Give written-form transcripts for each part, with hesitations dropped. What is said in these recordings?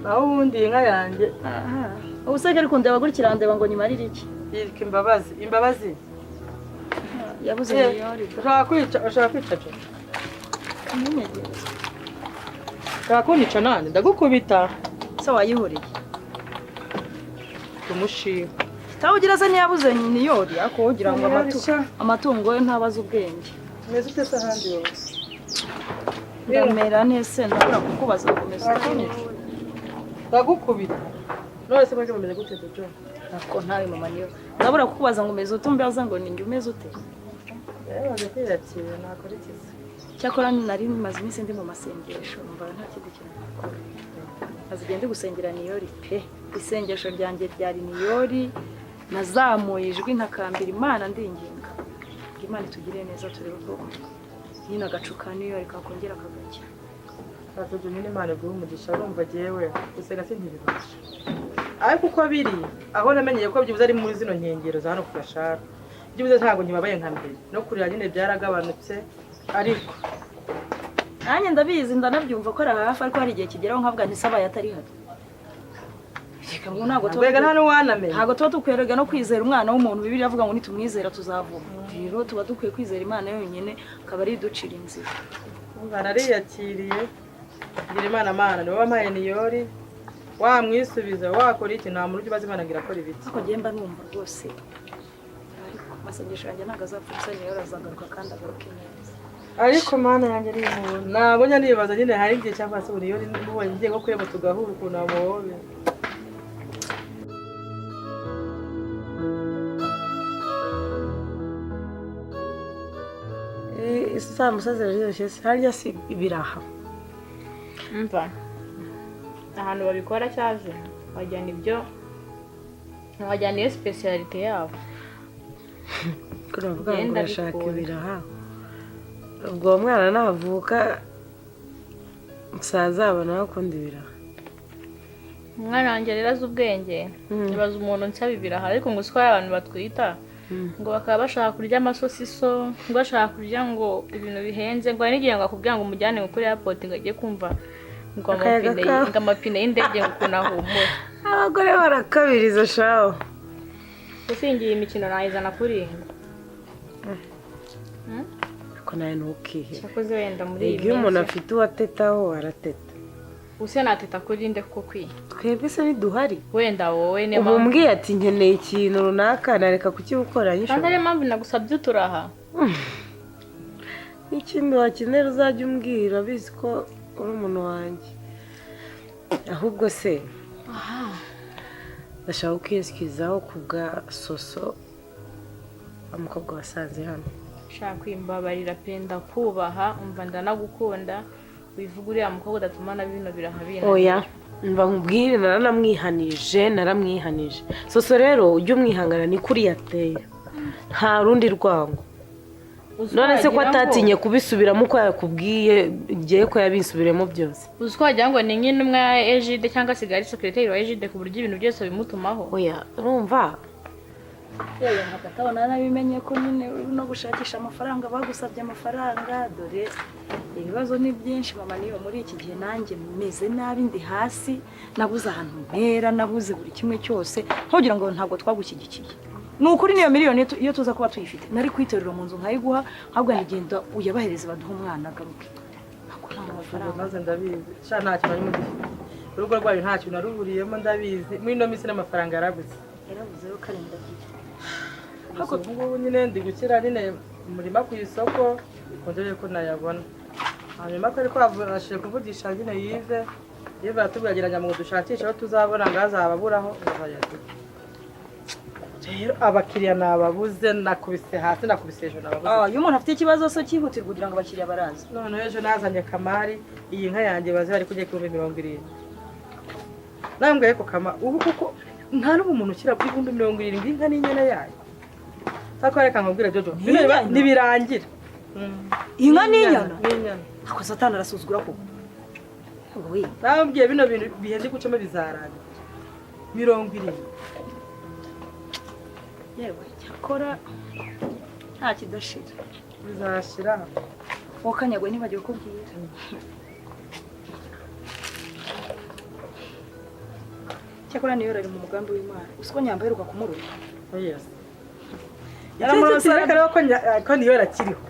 naho ubundi inka yanjye ubuseke ariko ndeba gurikira ndeba ngo nimarire iki yitwa imbabazi yabuze miliyoni ushaka kwica cyo ushaka kunyica nande ndagukubita se wayihoreye umushiha tawugira se ntiyabuze miliyoni ako ugira ngo amatungo ye ntabaza ubwenge meze ute se ahandi yose ndamera nese ndabura kukubaza ngo meze ndagukubita none se mwaje mumeze gute dojo ako ntawe mama niyo ndabura kukubaza ngo meze ute mbaza ngo ninjye umeze ute yaje kwiyakira nakora ikizi cyakora nari maze iminsi ndi mu masengesho numva nta kindi kintu azigende gusengera niyori pe isengesho ryanjye ryari niyori nazamuye ijwi ntakambira Imana ndinginga Imana itugire neza turebe ko nyina agacuka niyori kakongera kagacya Tatujo nyine Imana guha umugisha urumva jewe gusenga sintibibasha ariko uko biri aho namenyeye ko byibuze ari muri zino nkengero za hano ku Gashara byibuze ntago nkibabaye nka mbere no kurira nyine byaragabanutse ariko nanjye ndabizi ndanabyumva ko ari hafi ariko hari igihe kigeraho nkavuga nti sabaye atari hano ntago tuba dukwerega no kwizera umwana w'umuntu Bibiliya avuga ngo nitumwizera tuzavuma rero tuba dukwiye kwizera Imana yonyine akaba ari ducira inzira nariyakiriye ngira Imana niwe wampaye niyori wamwisubiza wakora iki nta muntu ubaza Imana ngira akora ibiti ako gemba numva rwose ariko masengesho yanjye ntago azapfutsa niyori azagaruka kandi agaruke neza ariko Mana yanjye ari umuntu nabonye nibaza nyine hari igihe cyangwa se niyori mubonye ngiye ko kweba tugahura ukuntu amuhobe isa musaza ryoshye harya si ibiraha umva ahantu babikora cyaje wajyana ibyo wajyana iyo speciality yabo kuravuga ngo urashaka ibiraha ubwo mwana navuka musazabona akunda ibiraha umwana wanjye rero azi ubwenge ibaza umuntu nsaba ibiraha ariko ngo siko abantu batwita ngo bakaba bashaka kurya amasosiso ngo bashaka kurya ngo ibintu bihenze ngo n'igihe ngo akubwira ngo umujyane kuri airport ngo agiye kumva ngo amapine y'indege ngo kunahumura abagore barakabiriza shawo usingiye imikino nayizana kuri ko nawe ntukihe cyakoze wenda muri iyi minsi iyo umuntu afite uwatetaho arateta use nateta kuri nde kuko kwi twebwe se niduhari wenda wowe ne mpamvu umbwiye ati nkeneye ikintu runaka nareka kukibukora nyisho kandi ari mpamvu nagusabye uturaha n'ikindi wakenera uzajya umbwira bizi ko uri umuntu wanjye ahubwo se ndashaka kwiyesikizaho ku bwa soso umukobwa wasanze hano shaka kwimbabarira penda kubaha umva ndanagukunda wivuga uriya mukobwa udatuma na bino birahabina oya mva nkubwire naramwihanije soso rero ujye umwihangana ni kuri yateye nta rundi rwango none se ko atatinye kubisubiramo uko yakubwiye igihe ko yabisubiremo byose uzi ko wagira ngo ni nk'intumwa ya Ejide cyangwa sigari secretary wa Ejide ku buryo ibintu byose bimutumaho oya urumva yewe nakatabona nabimenye ko nyine no gushakisha amafaranga bagusabye amafaranga dore ibibazo ni byinshi mama niyo muri iki gihe nanjye meze nabi ndi hasi nabuze ahantu mpera nabuze buri kimwe cyose nkugira ngo ntabwo twagushyigikiye nukuri niyo miliyoni iyo tuza kuba tuyifite nari kwiterura mu nzu nkayiguha ahubwo nigenda uyabahereza baduha umwana agaruke akora amafaranga maze ndabizi sha nta kintu arimo gifite urugo rwayo nta kintu naruburiyemo ndabizi muri no minsi n'amafaranga yarabuze yo karinda hako ngo nyine ndi gukira nyine umurima ku isoko kondere ko nayabona hanyuma ko ariko avurashije kuvugisha nyine yive batubwagiranya mu dushakisha aho tuzabona ngazababuraho bazayati rero abakiriya nababuze nakubise hasi nakubise ejo nababuze iyo umuntu afite ikibazo so cyihutirwa kugira ngo abakiriya baraza none ejo nazanye Kamari iyi nka yanjye bazi bari kujye ku 270 nambwiye ko kama ubu kuko nta n'umuntu ukira kuri 270 inka n'inyana yayo sako reka nkubwire Jojo nibirangira inka n'inyana ako satana arasuzugura ko we nambwiye bino bintu bihenze gucamo bizaranga 270 yewe cyakora nta kidashira bizashira wakanyagwe nibagiye kubwira cyakora niyo ari mu mugambi w'Imana usiko nyamba heruka kumurura yes yaramurosera ko niyo rakiriho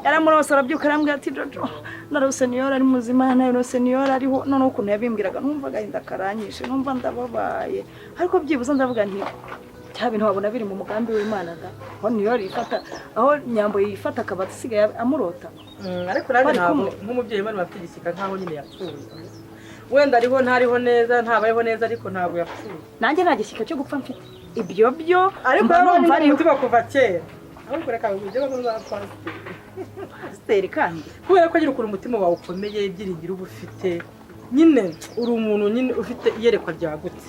yaramurosera byuka arambwira ati Jojo narose niyo ari muzima narose niyo ariho none ukuntu yabimbwiraga numva gahinda karanyishe numva ndababaye ariko byibuze ndavuga nti cya bintu wabona biri mu mugambi w'Imana da aho niyo yifata aho nyambo yifata akabasigaye amurota ariko naje ntabwo nk'umubyeyi Imana bafigisika nkaho nyine yapfuye wenda ariho ntariho neza ntabayeho neza ariko ntabwo yapfuye nanjye nta gishyika cyo gupfa mfite ibyo byo ariko numva ari umutima kuva kera ahubwo reka uje baza pasiteri kandi kubera ko agira ukuri umutima wawe ukomeye ibyiringiro uba ufite nyine uri umuntu nyine ufite iyerekwa ryagutse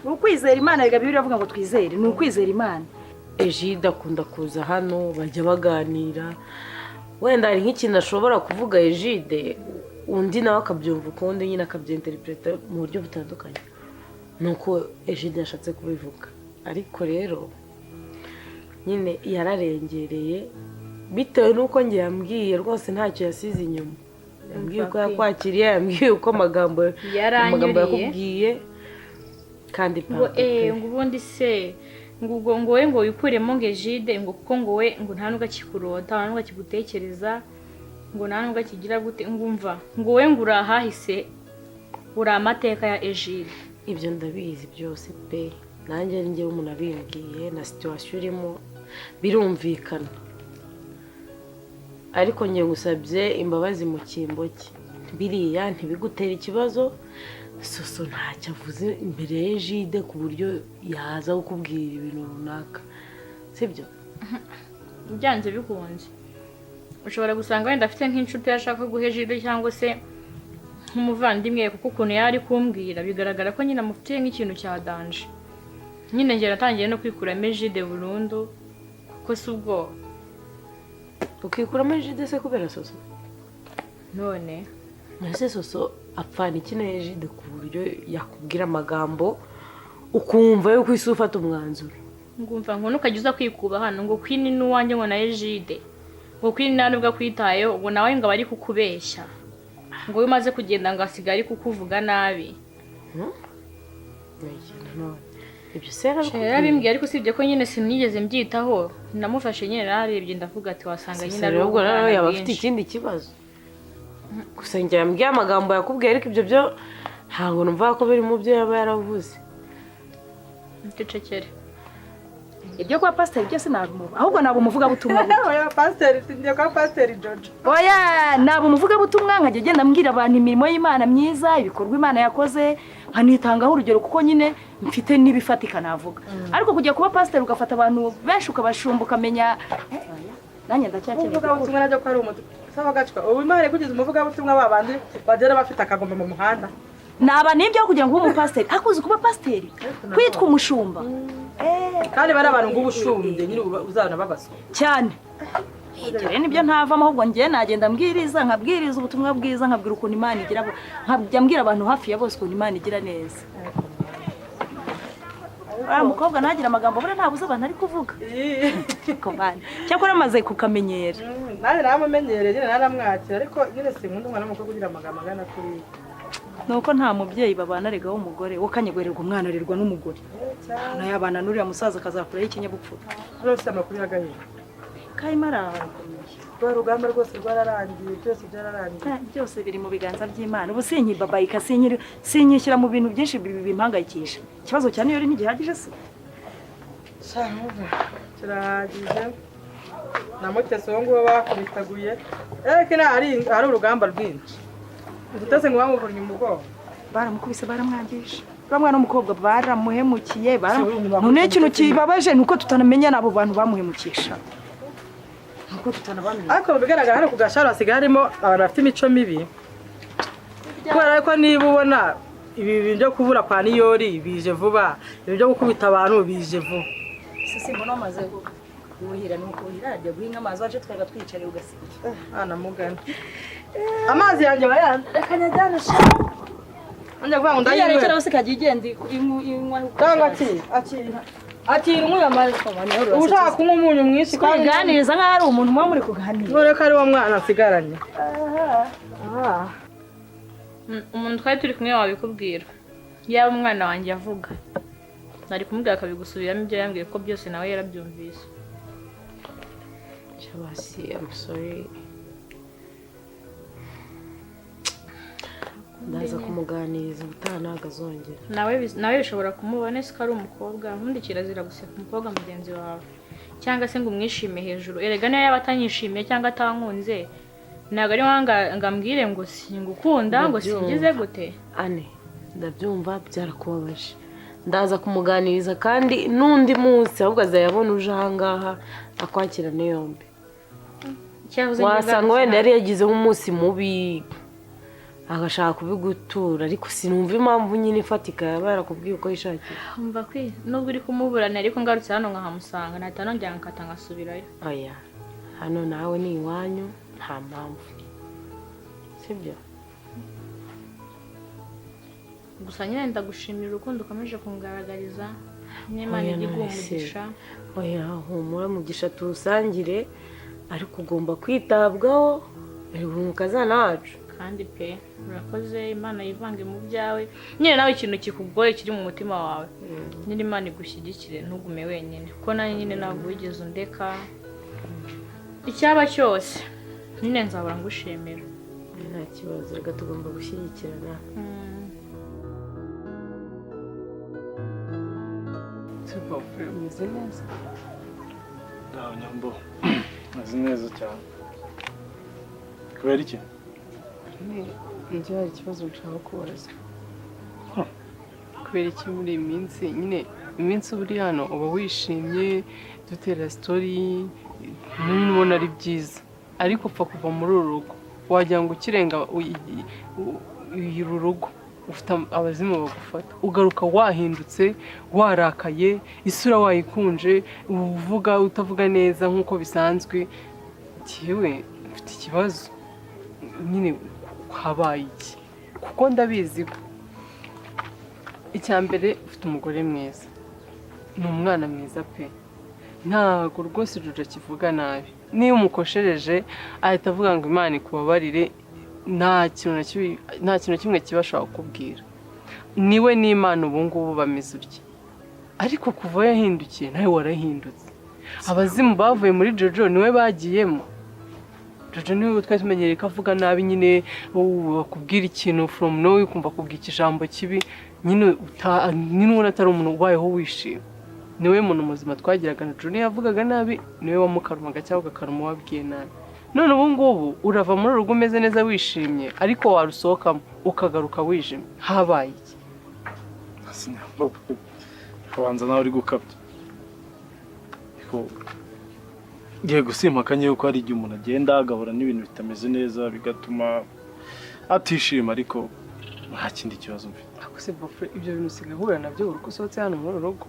ukwizera Imana rega Bibiliya avuga ngo twizere ni ukwizera Imana Egide akunda kuza hano bajya baganira wenda hari nk'ikintu ashobora kuvuga Egide undi nawe akabyumva ukundi nyine akabyinterpreta mu buryo butandukanye nuko Egide yashatse kubivuga ariko rero nyine yararengereye bitewe n'uko njye yambwiye rwose ntacyo yasize inyuma yambwiye uko yakwakiriye yambwiye uko amagambo yakubwiye kandi ngo ngo ubundi se ngo wowe ngo wikuremo ngo Egide ngo kuko ngo we ngo nta nubwo akikurota nta nubwo akigutekereza ngo nta nubwo akigira gute ngumva ngo we ngo urahahise uri amateka ya Egide ibyo ndabizi byose pe nanjye njye umuntu abimbwiye na situation urimo birumvikana ariko njye ngusabye imbabazi mu kimbo cye biriya ntibigutera ikibazo soso ntacyo avuze imbere ya Egide ku buryo yaza kukubwira ibintu runaka sibyo byanze bikunze ushobora gusanga wenda afite nk'inshuti yashaka guha Egide cyangwa se nk'umuvandimwe kuko ukuntu yari kumbwira bigaragara ko nyine amufitiye nk'ikintu cya danje nyine njye natangiye no kwikuramo Egide burundu kuko si ubwo ukikuramo Egide se kubera soso none nase soso apfana iki na Egide ku buryo yakubwira amagambo ukumva yo kwisi ufata umwanzuro ngumva ngo nukajya uza kwikuba hano ngo kwini n'uwanjye ngo na Egide ngo kwini nta nubwo akwitayeho ngo nawe ngo bari kukubeshya ngo umaze kugenda ngo asigare ari kukuvuga nabi ibyo sera bimbwiye ariko usibye ko nyine sinigeze mbyitaho namufashe nyine narebye ndavuga ati wasanga nyine ari ubwo rero yaba afite ikindi kibazo gusa njye yambwiye amagambo yakubwiye ariko ibyo byo ntabwo numva ko biri mu byo yaba yaravuze ntitecekere ibyo kwa pasiteri byose ntabwo ahubwo ntabwo umuvugabutumwa oya pasiteri sinjye kwa pasiteri Jojo oya ntabwo umuvugabutumwa nkajya agenda mbwira abantu imirimo y'Imana myiza ibikorwa Imana yakoze nkanitangaho urugero kuko nyine mfite n'ibifatika navuga ariko kujya kuba pasiteri ugafata abantu benshi ukabashumba ukamenya nanjye ndacyakira umuvugabutumwa najya ko ari umutu saba gacwa ubu Imana kugize umuvugabutumwa babandi bagera bafite akagomba mu muhanda naba nibyo kugira ngo ube umupasiteri akuze kuba pasiteri kwitwa umushumba kandi bari abantu ng'ubushumbye nyine uzabona babaswa cyane rero nibyo ntavamo ahubwo njye nagenda mbwiriza nkabwiriza ubutumwa bwiza nkabwira ukuntu Imana igira nkajya mbwira abantu hafi ya bose ukuntu Imana igira neza umukobwa ntagira amagambo buriya ntabuze abantu ari kuvuga cyakora amaze kukamenyera nanjye naramumenyereye nyine naramwakira ariko nyine sinkunda umwana w'umukobwa ugira amagambo angana kuriya nuko nta mubyeyi babana aregaho umugore wo kanyegwererwa umwana arerwa n'umugore nayabana n'uriya musaza akazakuraho ikinyabupfura rwose amakuru y'agahinda kayimara rwa rugamba rwose rwararangiye byose byararangiye byose biri mu biganza by'Imana ubu sinkibabayika sinyishyira mu bintu byinshi bimpangayikisha ikibazo cyane iyo ntigihagije se kirahagije namutese uwo nguwo bakubitaguye ariko hari urugamba rwinshi utese ngo bamuvunye umugongo baramukubise baramwangisha bamwana n'umukobwa baramuhemukiye none ikintu kibabaje nuko tutanamenya n'abo bantu bamuhemukisha ariko bigaragara hano ku gasharo hasigaye harimo abantu bafite imico mibi kubera ko niba ubona ibi bintu byo kubura kwa niyori bije vuba ibi byo gukubita abantu bije vuba sisi mbona amaze kuhira nukuhira ajya guhinga amazi waje twaga twicare ugasiga ana mugana amazi yanjye bayanda reka nyajyana sha anje kuvuga ngo ndayinwe yari cyose kagigende inywa cyangwa ati umuntu amazi ushaka kunywa umunyu mwinshi kuganiriza nkaho ari umuntu mwa muri kuganira none ko ari wo mwana asigaranye umuntu twari turi kumwe wabikubwira yaba umwana wanjye avuga nari kumubwira akabigusubiramo ibyo yambwiye ko byose nawe yarabyumvise. Shabasi, I'm sorry. Ndaza kumuganiriza ubutaha ntabwo azongera. Nawe bishobora kumubona se ko ari umukobwa, ubundi kirazira guseka umukobwa mugenzi wawe cyangwa se ngo umwishime hejuru. Erega niyo yaba atanyishimiye cyangwa atankunze ntabwo ari ngo ambwire ngo singukunda ngo singize gute. Ane, ndabyumva byarakubabaje. Ndaza kumuganiriza kandi n'undi munsi ahubwo azayabona uje ahangaha akwakirane yombi. Wasanga wenda yari yagize nk'umunsi mubi agashaka kubigutura ariko sinumva impamvu nyine ifatika yaba yarakubwiye uko yishakiye. Umva kwi nubwo uri kumuburana ariko ngarutse hano nkahamusanga nahita nongera nkata ngasubirayo. Oya, hano nawe ni iwanyu nta mpamvu, sibyo? Gusa nyine ndagushimira urukundo ukomeje kungaragariza n'Imana iguha umugisha. Oya, humura mugisha tuwusangire ariko ugomba kwitabwaho uri umukazana wacu. Kandi pe urakoze, Imana yivange mu byawe nyine nawe ikintu kikugoye kiri mu mutima wawe nyine Imana igushyigikire ntugume wenyine kuko nawe nyine ntabwo wigeze undeka. Icyaba cyose nyine nzabura ngushimira. Nta kibazo, reka tugomba gushyigikirana. Umeze neza? Ndaho nyambo, meze neza cyane. Kubera iki? Njye hari ikibazo nshaka kubaza. Kubera iki muri iyi minsi nyine iminsi uri hano uba wishimye dutera story n'ubona ari byiza ariko upfa kuva muri uru rugo wagira ngo ukirenga uru rugo ufite abazimu bagufata ugaruka wahindutse warakaye isura wayikunje uvuga utavuga neza nk'uko bisanzwe. Yewe mfite ikibazo nyine habaye iki kuko ndabizi ko icyambere ufite umugore mwiza ni umwana mwiza pe ntabwo rwose Jojo kivuga nabi. Niyo umukoshereje ahita avuga ngo Imana ikubabarire nta kintu na kimwe kibashaka kukubwira. Niwe n'Imana ubu ngubu bameze utya ariko kuva yahindukiye nawe warahindutse. Abazimu bavuye muri Jojo niwe bagiyemo. Jojo niwe twari tumenyereye ko avuga nabi nyine bakubwira ikintu from nowhere ukumva kubwira ikijambo kibi nyine ubona atari umuntu ubayeho wishimye. Niwe muntu muzima twagiraga na Jojo yavugaga nabi niwe wamukarumaga cyangwa ugakaruma wabwiye nabi. None ubu ngubu urava muri urugo umeze neza wishimye ariko warusohokamo ukagaruka wijimye. Habaye iki? Kabanza nawe uri gukabya. Ngiye gusimpakanye yuko hari igihe umuntu agenda agahura n'ibintu bitameze neza bigatuma atishima ariko nta kindi kibazo mfite. Ako se bofre ibyo bintu usigaye uhura nabyo uruko usohotse hano muri uru rugo.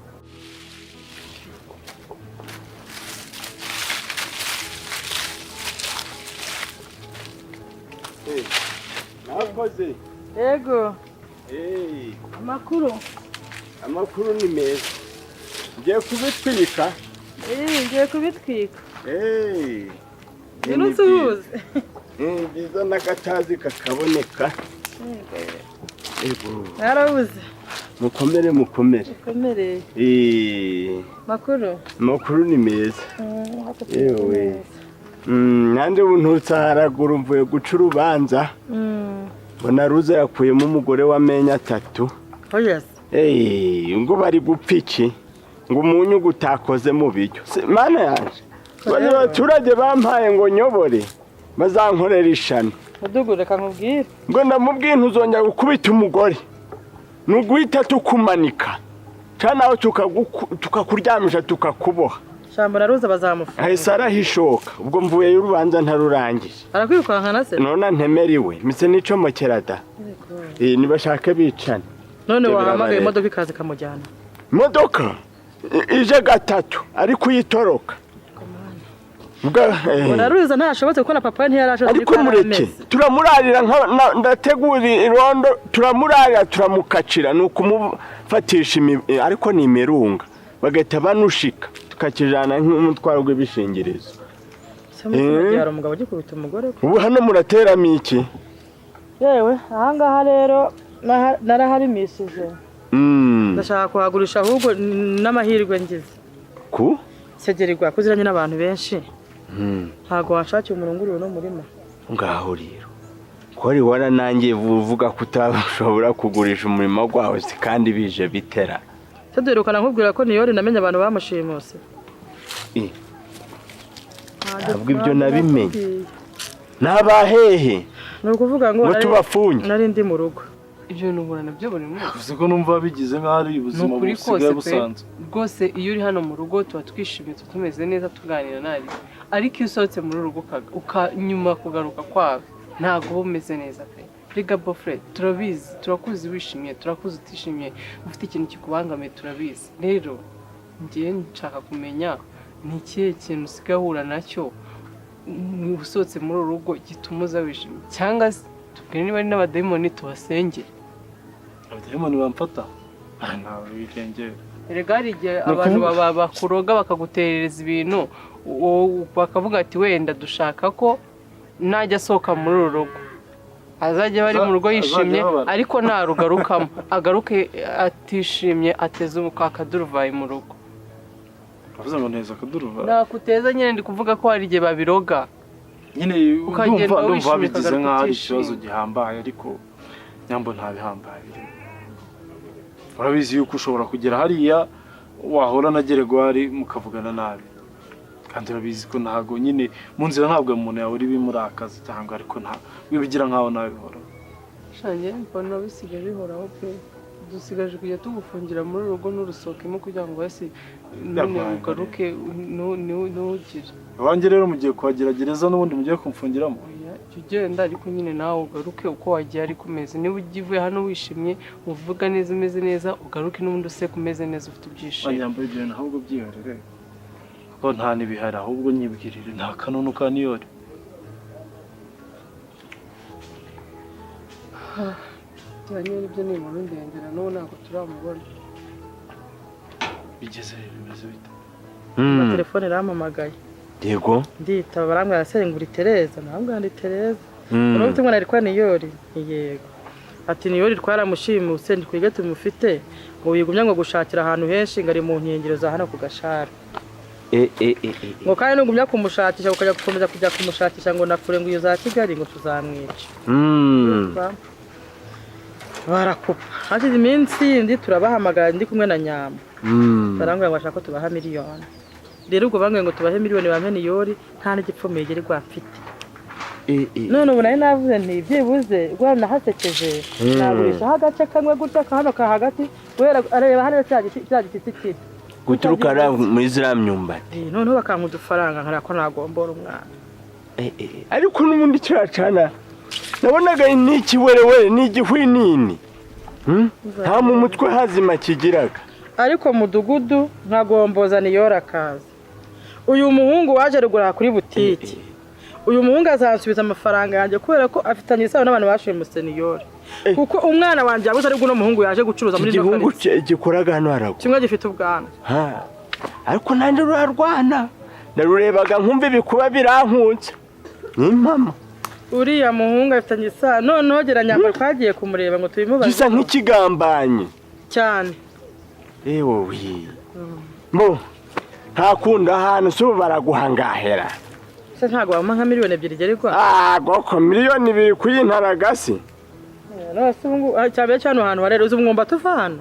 Nakoze. Yego. Amakuru ni meza. Ngiye kubitwika. Ngiye kubitwika. Uzi. Biza n'agatazi kakaboneka. Narabuze. Mukomere. Mukomere. Makuru ni meza. Yewe. Nande bunturutse haraguru mvuye guca urubanza. Mbona Ruza yakuyemo umugore w'amenya 3. Oh yes. Ngo bari gupfa iki? Ngo umunyu gutakoze mu biryo. Mana yaje. Bane baturage bampaye ngo nyobore. Bazankorera ishano. Udugureka nkubwire. Ngo ndamubwiye ntuzongera gukubita umugore. Nuguhita tukumanika. Cyanaho tukakuryamisha tukakuboha. Shambo na Ruza bazamufa. Ahise arahishoka. Ubwo mvuye y'urubanza ntarurangije. Arakwirukankana se? None ntemeriwe. Mise nico mokerada. Nibashaka bicana. None wahamagaye imodoka ikaze kamujyana. Imodoka ije 3 ariko uyitoroka. Ruza ntashobotse kuko na papa ntiyarashobotse ariko mureke turamurarira ndategura irondo turamurarira turamukacira nuko umufatisha ariko ni imerunga bagahita banushika tukakijana nk'umutwaro w'ibishingirizo. Yari umugabo ugikubita umugore. Ubu hano murateramo iki? Yewe ahangaha rero naraharimishije. ndashaka kuhagurisha ahubwo n'amahirwe ngize ku segerirwa kuziranye n'abantu benshi ntago wanshakiye umurunguriro no murima ngaho rero ko riwana nanjye uvuga ko utashobora kugurisha umurimo wawe kandi bije bitera tudurukana nkubwira ko niyori namenye abantu bamushimuse ntabwo ibyo nabimenye n'abahehe ni ukuvuga ngo tubafunge nari ndi mu rugo ibyo nubura nabyo buri munsi uvuze ko numva bigize nk'aho ari ubuzima busigaye busanzwe rwose iyo uri hano mu rugo tuba twishimye tumeze neza tuganira nabi ariko iyo usohotse muri rugo nyuma kugaruka kwawe ntabwo uba umeze neza pe rega bofre turabizi turakuzi wishimye turakuzi utishimye ufite ikintu kikubangamiye turabizi rero ngiye nshaka kumenya ni ikihe kintu usigaye uhura nacyo usohotse muri uru rugo gituma uza wishimye cyangwa se tubwire niba ari n'abadayimoni tubasengere abadayimoni bamfata ntawe birengera erega hari igihe abantu bakuroga bakaguterereza ibintu bakavuga ati wenda dushaka ko najya asohoka muri uru rugo azajya bari mu rugo yishimye ariko ntarugarukamo agaruke atishimye ateze akaduruvayi mu rugo avuze ngo neza akaduruvayi nakuteza nyine ndi kuvuga ko hari igihe babiroga nyine ndumva bigize nk'aho ari ikibazo gihambaye ariko nyambo ntabihambaye urabizi yuko ushobora kugera hariya wahora na geregwari mukavugana nabi kandi urabizi ko ntago nyine mu nzira ntabwo umuntu yahora ibimurakaza cyangwa ariko wibigira nk'aho nabihora shange mbona bisigaye bihoraho pe dusigaje kujya tugufungira muri rugo n'urusohokemo kugira ngo wese none ugaruke ntugire abanjye rero mugiye kuhageragereza n'ubundi mugiye kumfungiramo ugenda ariko nyine nawe ugaruke uko wagiye ariko umeze niba ugiye hano wishimye uvuga neza umeze neza ugaruke n'ubundi useka umeze neza ufite ibyishimo anyambaye ibyo bintu ahubwo byihorere kuko nta n'ibihari ahubwo nyibwirire nta kanunu ka niyori cyane ibyo ni inkuru ndendera n'ubu ntabwo turamubona bigeze bimeze bite telefone irampamagaye yego nditaba barambwira ngura Tereza ntabwo ndi Tereza urumva umwana ari kwa niyori yego ati niyori twaramushimuse ndikwige tumufite ngo wigumya ngo gushakira ahantu henshi ngari mu nkengero za hano ku gashara ngo kandi nugumya kumushakisha ukajya gukomeza kujya kumushakisha ngo nakure ngo iyo za Kigali ngo tuzamwica barakupa hashize iminsi yindi turabahamagara ndi kumwe na nyamba barambwira ngo bashaka ko tubaha miliyoni rero ubwo bambwiye ngo tubahe miliyoni bampe niyori nta n'igipfumiye geri rwafite none ubu nari navuze nti byibuze rwanda hasekeje nagurishaho agace kamwe gutya hano ka hagati guhera areba hano cya giti kiri guturuka muri ziriya myumbati noneho bakanka udufaranga nkara ko nagombora umwana ariko n'ubundi kiracana nabonaga ni ikiwerewere ni igihwinini nta mu mutwe hazima kigiraga ariko mudugudu nkagomboza niyora akaza uyu muhungu waje rugura kuri butiki uyu muhungu azansubiza amafaranga yanjye kubera ko afitanye isano n'abantu bashimuse niyora kuko umwana wanjye yabuze ari guno muhungu yaje gucuruza muri ino igihungu gikoraga hano harago kimwe gifite ubwana ariko nanjye rurarwana narurebaga nkumva ibikuba birankunze ni mama uriya muhungu afitanye isano noneho geranyamba twagiye kumureba ngo tubimubaze gisa nk'ikigambanye cyane wowe mo ntakunda ahantu si ubu baraguhangahera se ntabwo wampa nka miliyoni 2 gerigwa goko miliyoni 2 kuyintaragasi no se ubu cyambere cyane ahantu harero uzi umwumba tuva hano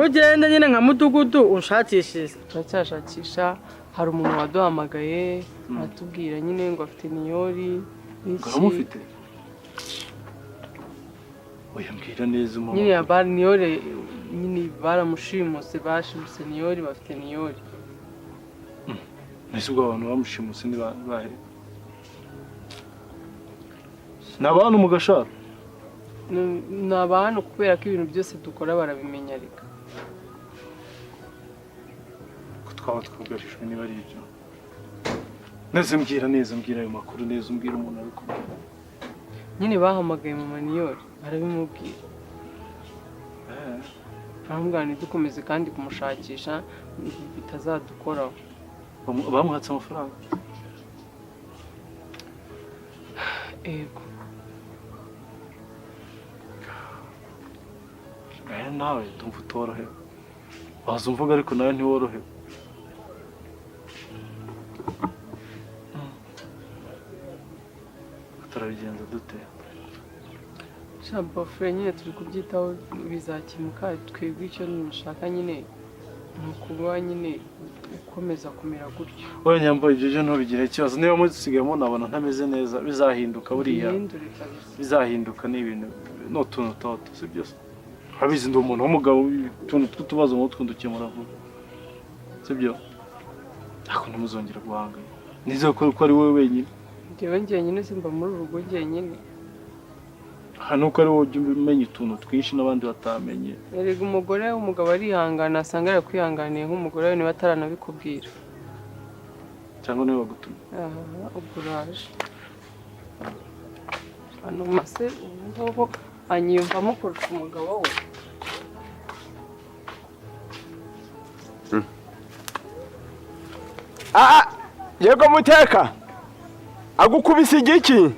ugende nyine nka mudugudu unshakishije turacyashakisha hari umuntu waduhamagaye atubwira nyine ngo afite niyori uramufite oya mbwira neza umuntu nyine ya niyori nyine baramushimuse bashimuse niyori bafite niyori nese ubwo abantu bamushimuse ni bahe ni abantu mu gashara ni abantu kubera ko ibintu byose dukora barabimenya reka ko twaba twugarijwe niba ari ibyo neza mbwira ayo makuru neza umbwira umuntu ari kubwira nyine bahamagaye mama niyori barabimubwira baramubwira ntidukomeze kandi kumushakisha bitazadukoraho bamuhatse amafaranga ego nawe tumva utorohewe waza umvuga ariko nawe ntiworohewe turabigenza dute bofure nyine turi kubyitaho bizakemuka twebwe icyo nshaka nyine ni ukuba nyine ukomeza kumera gutyo wowe nyambo ibyo ntubigire ikibazo niba musigayemo nabona ntameze neza bizahinduka buriya bizahinduka n'ibintu n'utuntu toto si byose urabizi ndi umuntu w'umugabo utuntu tw'utubazo nk'utwo dukemura vuba si byo ariko ntimuzongere guhangana nizere ko ari wowe wenyine njyewe njyenyine simba muri uru rugo njyenyine hano ko ari wowe ujya umenya utuntu twinshi n'abandi batamenye erega umugabo arihangana asanga yakwihanganiye nk'umugore we niba ataranabikubwira cyangwa niba bagutumye ubwo uraje hano mase ubu ngubu anyiyumvamo kurusha umugabo we yego muteka agukubise igiki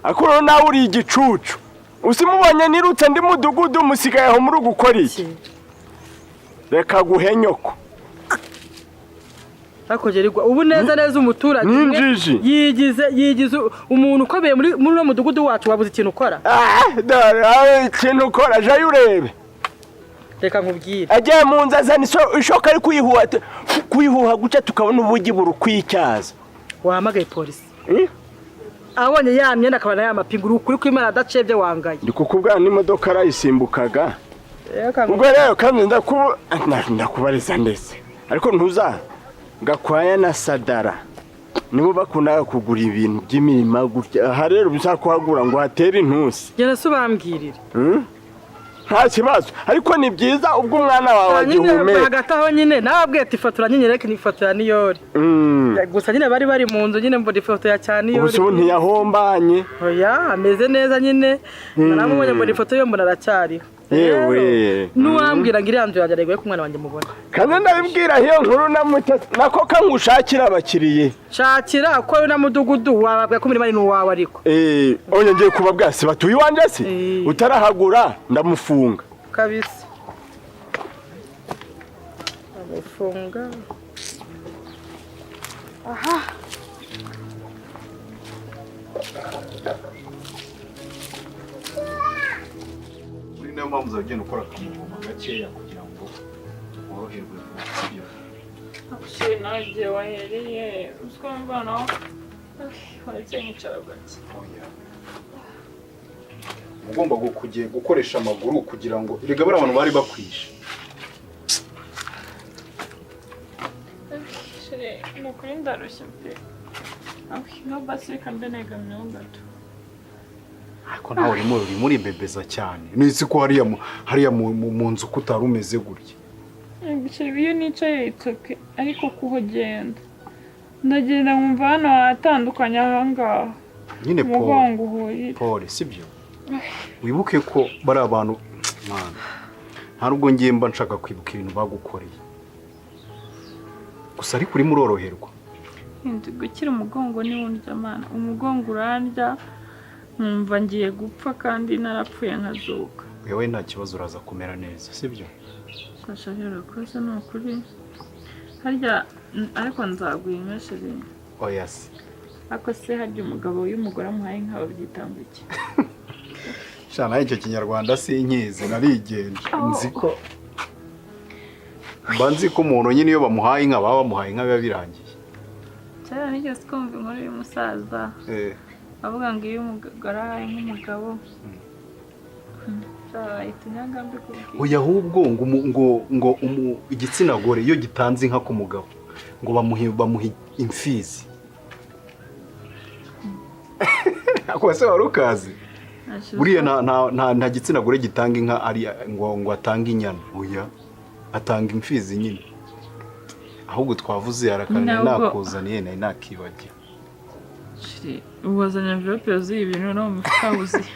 akuru nawe uri igicucu usimubonye nirutse ndi mudugudu musigaye aho muri gukora iki reka guhenyoko hakogerwa ubu neza umuturage yigize umuntu ukomeye muri no mudugudu wacu wabuze ikintu ukora ikintu ukora jayo urebe reka nkubwire agiye mu nzu azana ishoka ari kuyihuha guca tukabona ubugi burukwicyaza wahamagaye polisi abonye ya myenda akabana ya mapingu ukuri kw'Imana adacebye wangaye ndi kukubwira n'imodoka arayisimbukaga ubwo rero kandi ndakubariza ndetse ariko ntuza gakwaya na sadara nibo bakundaga kugura ibintu by'imirima gutya aha rero bisaba kuhagura ngo hatere intusi genda subambwirire nta kibazo ariko ni byiza ubwo umwana wawe agihumeka hagati aho nyine nawe abwiye ati ifotora nyereke ni ifoto ya Niyori gusa nyine bari mu nzu nyine mbona ifoto ya cyane Niyori ubu ntiyahombanye oya ameze neza nyine naramubonye mbona ifoto yo mbona aracyariho yewe nuwambwira ngo iriya nzu yanjye areguye ko umwana wanjye mubona kandi ndabibwira iyo nkuru nako kangushakira abakiriye shakira ko na mudugudu wababwira ko imirima ari n'uwawe ariko oya ngiye kubabwira se batuye iwanjye se utarahagura ndamufunga kabisa amufunga aha niyo mpamvu uzagenda ukora akamuvoma gakeya kugira ngo woroherwe ibyo Akishye nagiye wahereye uziko mbana waretse nyicara gake ugomba gukoresha amaguru kugira ngo erega bari abantu bari bakwishe nukuri ndarushye pe no basi kandi negamye gato ariko nawe uri muri bebeza cyane nisi ko hariya mu nzu kutari umeze gutya iyo nicaye itoke ariko kuhogenda ndagenda nkumva hano hatandukanye ahangaha nyine Paul sibyo wibuke ko bari abantu mwana ntabwo ngiye mba nshaka kwibuka ibintu bagukoreye gusa ariko uri muroroherwa gukira umugongo ni wundya mana umugongo urandya nkumva ngiye gupfa kandi narapfuye nkazuka yewe nta kibazo uraza kumera neza sibyo kashahera kosa no kuri harya ariko nzaguye imesheri oya se ako se harya umugabo y'umugore amuhaye nk'abo byitambike shana icyo kinyarwanda sinkizi narigenje nzi ko umuntu nyine iyo bamuhaye inka baba bamuhaye inka biba birangiye cyane nigeze kumva inkuru y'umusaza avuga ngo iyo umugore ahaye nk'umugabo oya ahubwo ngo igitsina gore iyo gitanze inka ku mugabo ngo bamuha imfizi ako se wari ukazi buriya nta gitsina gore gitanga inka ari ngo atange inyana oya atanga imfizi nyine ahubwo twavuze yarakane nakuzaniye nari nakibagira ubazanya envelope yuzuye ibintu no mu mufuka wuzuye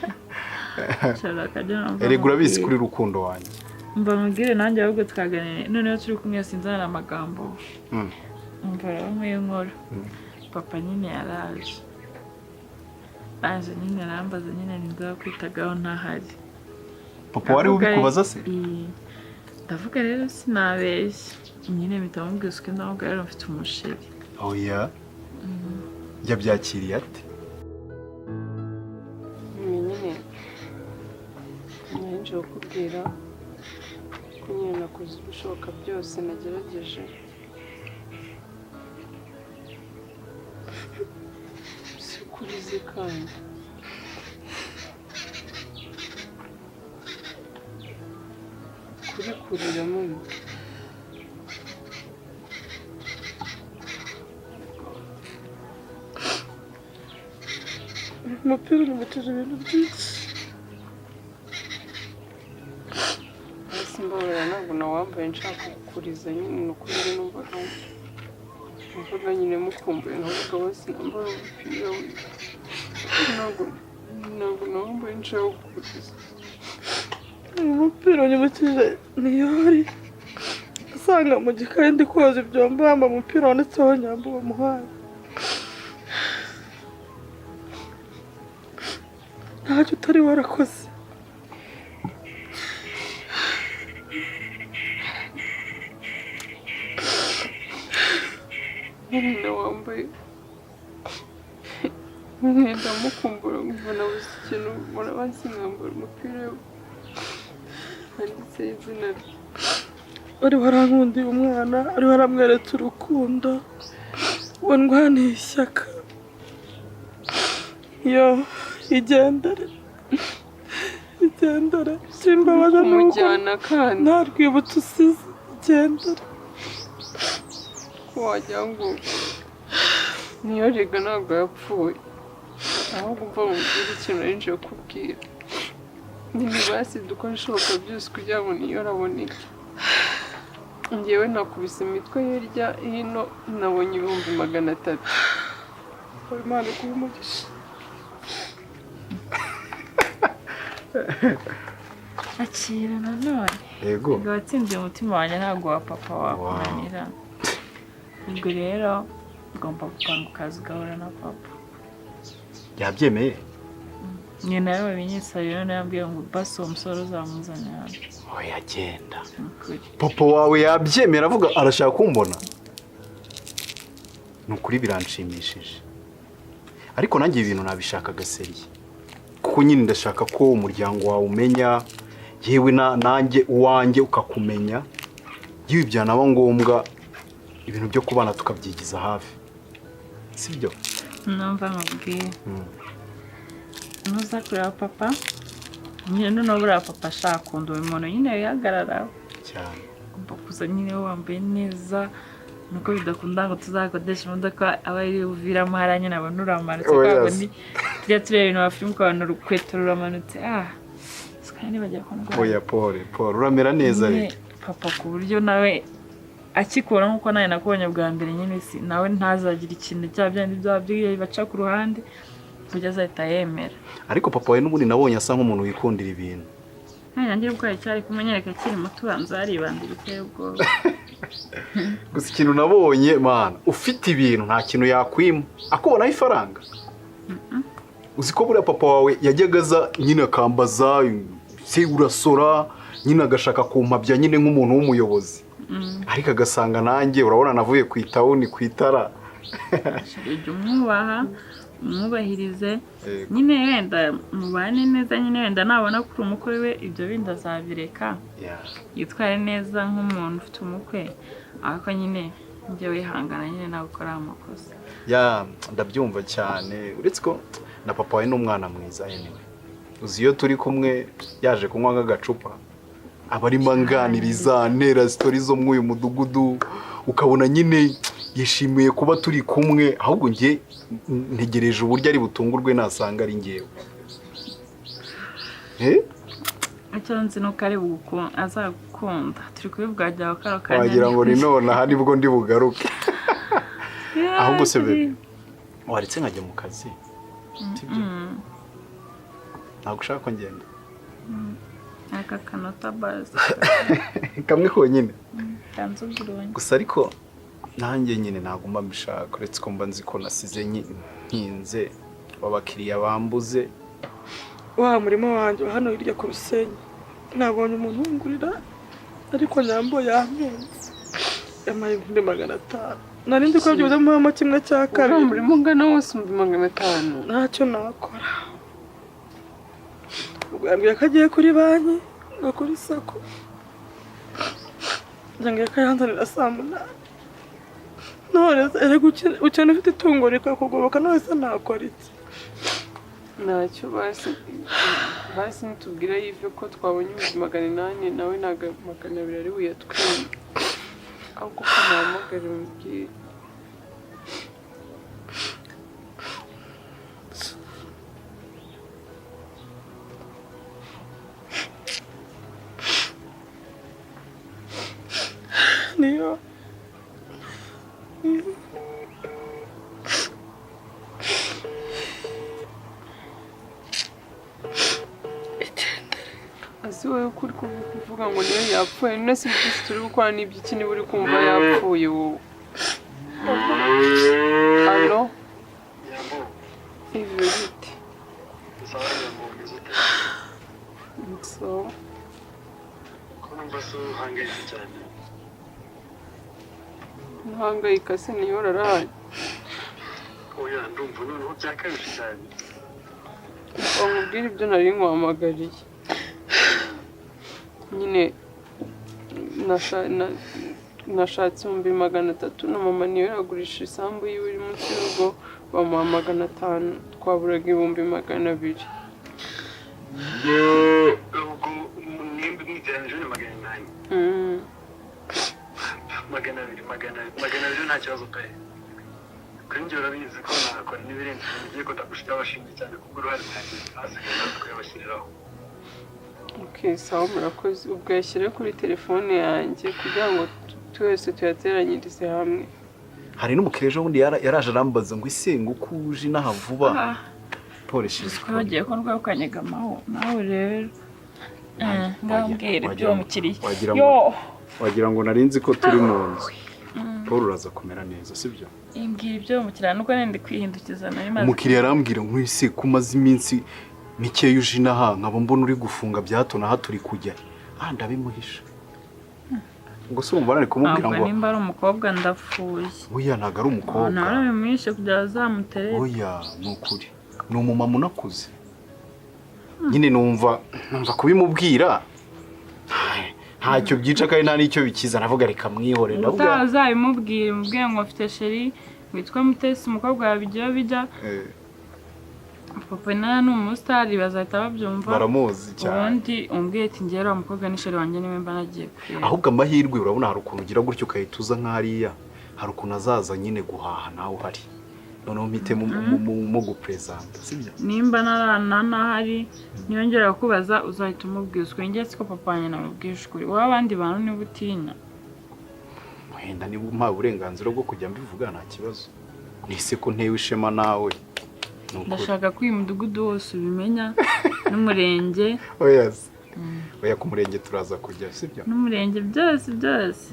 erega urabizi kuri rukundo wanjye mba mubwire nanjye ahubwo twaganiriye noneho turi kumwe sinzana amagambo mva rero nk'iyo nkora papa nyine yaraje aje nyine arambaza nyine ninza kwitagaho ntahari papa wari ubikubaza se ndavuga rero sinabeshya nyine mpita mubwira uko ndamubwira rero mfite umusheri oya yabyakiriye ate nyine nje kukubwira ko nyine nakoze ibishoboka byose nagerageje sikubize kandi kurikuriramo umupira unyibukije ibintu byinshi hasi mbabara ntabwo nawambaye nshaka kukuriza nyine ni ukuri numvaga nyine mukumbuye navuga bose nambaye umupira we ntabwo nawambaye nshaka kukuriza umupira unyibukije niyo hari usanga mu gikari ndi koza ibyombo yambaye umupira wanditseho nyambo uwo muhanda ntacyo utari warakoze nyine wambaye mwenda mukumbura nkumva nabuze ikintu murabazi mwambara umupira handitseho izina rye wari warankundiye umwana wari waramweretse urukundo wandwaniye ishyaka yo igendere simbabaza nuko nta rwibutso usize igendere ko wagira ngo niyo rega ntabwo yapfuye ahubwo umva mubwira ikintu nari nje kukubwira nyine basi dukora ishoboka byose kugira ngo niyo araboneke njyewe nakubise imitwe hirya hino nabonye 300,000 Imana iguhe umugisha akira nanone yego ngo watsindiye umutima wanjye ntabwo wa papa wakunanira ubwo rero ugomba gupanga ukaza ugahura na papa yabyemeye nyina yawe binyisabira rero yambwiye ngo basi uwo musore uzamuzanira hano oya agenda papa wawe yabyemera avuga arashaka kumbona ni ukuri biranshimishije ariko nanjye ibintu nabishakaga seriye kuko nyine ndashaka ko umuryango wawe umenya yewe nanjye uwanjye ukakumenya yewe byanaba ngombwa ibintu byo kubana tukabyigiza hafi sibyo numva nkubwiye nuza kureba papa nyine noneho buriya papa ashaka kunda uyu muntu nyine wihagararaho cyane ugomba kuza nyine wambaye neza nuko bidakunda ngo tuzakodesha imodoka aba ari uviramo hariya nyine abona uramanutse kubera ni tujya tureba ibintu bafilime ukabona urukweto ruramanutse kandi bajya kundwara oya Paul uramera neza rero papa ku buryo nawe akikora nkuko nawe nakubonye bwa mbere nyine si nawe ntazagira ikintu cy'abyandi byabyo baca ku ruhande kujya azahita yemera ariko papa we n'ubundi nabonye asa nk'umuntu wikundira ibintu nanjye ubwo cyari kumenyereka kiri muto ubanza haribandira uteye ubwoba gusa ikintu nabonye mana ufite ibintu nta kintu yakwima akubonaho ifaranga uzi ko buriya papa wawe yajyaga aza nyine akambaza se urasora nyine agashaka kumpabya nyine nk'umuntu w'umuyobozi ariko agasanga nanjye urabona navuye ku itawuni ku itara ujya umwubaha umwubahirize nyine wenda mubane neza nyine wenda nabona kuri umukwe we ibyo bindi azabireka yitware neza nk'umuntu ufite umukwe ariko nyine njye wihangana nyine nawe ukora amakosa ndabyumva cyane uretse ko na papa we n'umwana mwiza yewe uzi iyo turi kumwe yaje kunywa nk'agacupa aba arimo anganiriza ntera sitori zo muri uyu mudugudu ukabona nyine yishimiye kuba turi kumwe ahubwo njye ntegereje uburyo ari butungurwe nasanga ari ngewe icyo nzi nuko ari azagukunda turi kubibwajya karo kanya wagira ngo ni none aha nibwo ndi bugaruke ahubwo se bebe waretse nkajya mu kazi ntabwo ushaka ko ngenda aka kanota bazi kamwe konyine kanzugurunye gusa ariko nanjye nyine ntabwo mba mbishaka uretse ko mba nzi ko nasize nkinze abakiriya bambuze wa murimo wanjye hano hirya ku Rusenyi nabonye umuntu wungurira ariko nyambo yampenze yamaye 500. Nari ndi ko byibuze mu kimwe cya kabiri. Muri mungana wose 500. Ntacyo nakora. Ubwo yambwiye ko agiye kuri banki ngo kuri sako. Ngiye kayanzanira saa 8. None ere ukene ufite itungo rikakugoboka none se nakora iki? Ntacyo basi nitubwira yive ko twabonye 800 nawe naga 200 ari buyatwime. Ahubwo ko nahamagara umbwire. Niyo Asi wowe kuri kuvuga ngo niyo yapfuye none se byose turi gukora n'iby'iki niba uri kumva yapfuye wowe. Allo? Ive bite? So Ntihangayika se niyo raraye. Oya ndumva noneho byakabije cyane. Bamubwira ibyo nari nkwamagariye. Nyine nashatse 300 na mama niyo yagurisha isambu yiwe iri munsi y'urugo bamuha 500 twaburaga 200. Ubwo nimba mwiteranije ni 800. 200 nta kibazo pe. Kuri njye urabizi ko nakora n'ibirenze ngiye ko ndagushira abashimye cyane kuko uruhare rwanjye asigaye tukayabashyiriraho. Okay, sawa murakoze. Ubwo yashyire kuri telefone yanjye kugira ngo twese tuyateranyirize hamwe. Hari n'umukeje wundi yaraje arambaza ngo ise ngo kuje naha vuba. Polishije. Twagiye ko rwaye ukanyegamaho nawe rero. Ngambwira ibyo mukiriye. Wagira ngo narinzi ko turi mu nzu. Paul uraza kumera neza sibyo? Imbwira ibyo mukiriya nuko nende kwihindukiza nari maze. Umukiriya arambwira ngo ise kumaze iminsi Mike yujina ha nkaba mbona uri gufunga byato na haturi kujya. Ndabimuhisha. Ngo se umva nari kumubwira ngo nimba ari umukobwa ndafuye. Oya ntago ari umukobwa. Narabimuhishe kugira azamutere. Oya nukuri. Ni umumama unakuze. Nyine numva kubimubwira. Ntacyo byica kandi nta nicyo bikiza navuga reka mwihore ndavuga. Utazabimubwira umubwiye ngo afite sheri witwa Mutesi umukobwa yabigiye bijya. Papa na n'umusitari bazahita babyumva. Baramuzi cyane. Ubundi umbwiye ati ngera umukobwa n'isheri wanjye niwe mba nagiye kwiye. Ahubwo amahirwe urabona hari ukuntu ugira gutyo ukahituza nk'ariya. Hari ukuntu azaza nyine guhaha nawe uhari. Noneho mpite mu gupresenta sibyo? Nimba narana hari niyongera kubaza uzahita umubwizwe njye siko papa wanjye namubwije kuri. Wowe abandi bantu ni butinya. Wenda niba umpa uburenganziro bwo kujya mbivuga nta kibazo. Nise ko ntewe ishema nawe. Ndashaka ko uyu mudugudu wose ubimenya n'umurenge. Oya ku murenge turaza kujya sibyo? N'umurenge byose.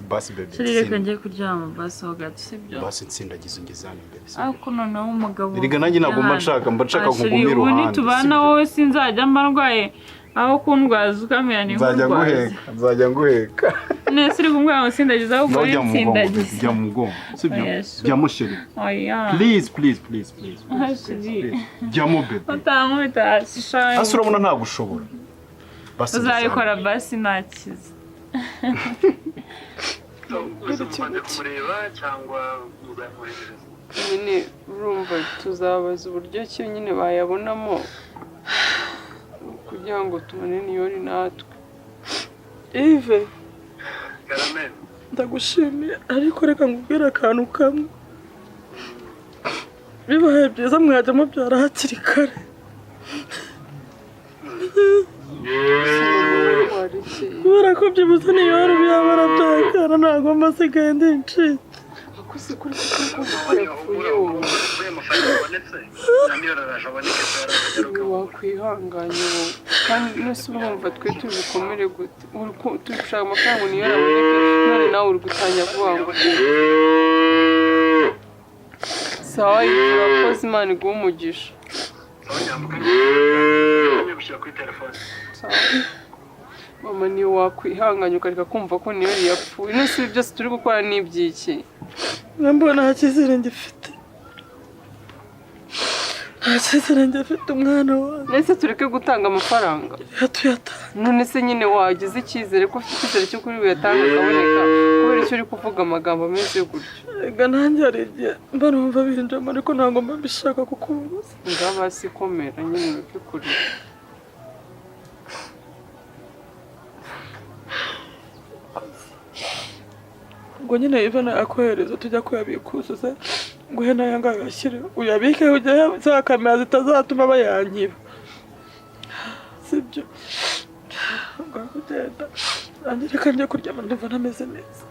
Basi baby. Reka ngiye kuryama basi ho gato sibyo? Basi nsindagize ngezane imbere sibyo? Ariko noneho umugabo. Erega nanjye nagomba nshaka nkugumira uruhande. Ubu tubana wowe sinzajya mba ndwaye aho kundwaza ukamera ni nk'urwaza. Nzajya nguheka. Nese uri kumwe aho sindagiza aho ugore sindagiza. Jya mu mugongo sibyo? Jya musheri. Oya. Please. Jya mu bebe. Utankubita sishaye. Ase urabona ntagushobora. Uzabikora basi nakiza. Kureba cyangwa muzamwoherereza. Nyine urumva tuzabaza uburyo ki nyine bayabonamo kugira ngo tubone niyori natwe. Ive Caramel ndagushimiye ariko reka ngubwire akantu kamwe. Bibaye byiza mwajya mubyara hakiri kare. Kubera ko byibuze niyo wari ubiyabara byakana ntabwo mbasigaye ndi incitse. Akuse kuri yapfuye wowe. Wakwihanganye wowe. Kandi nose urumva twe tubikomere gute. Turi gushaka amafaranga niyo araboneke none nawe uri gutangira kuvuga ngo sawa urakoze Imana iguhe umugisha. Gushyira kuri telefone. mama niyo wakwihanganya ukareka kumva ko niyo yapfuye nese ibi byose turi gukora ni iby'iki mbona nta cyizere ngifite nta cyizere ngifite umwana wawe nese tureke gutanga amafaranga tuyatanga none se nyine wagize icyizere ko ufite icyizere cyo kuri buyatanga akaboneka kubera icyo uri kuvuga amagambo ameze gutyo ega nanjye hari igihe mba numva binjamo ariko ntabwo mba mbishaka kukubuza ngaba si komera nyine ureke kurira ngo nyine Ivana akohereza tujya kuyabikuzuza ngo he nayo ngaho yashyire uyabike ujya za kamera zitazatuma bayanyiba sibyo ngaho kugenda nanjye reka njye kuryama ndumva ntameze neza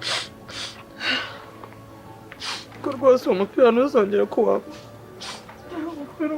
ko rwose uwo mupira ntuzongere kuwaba umupira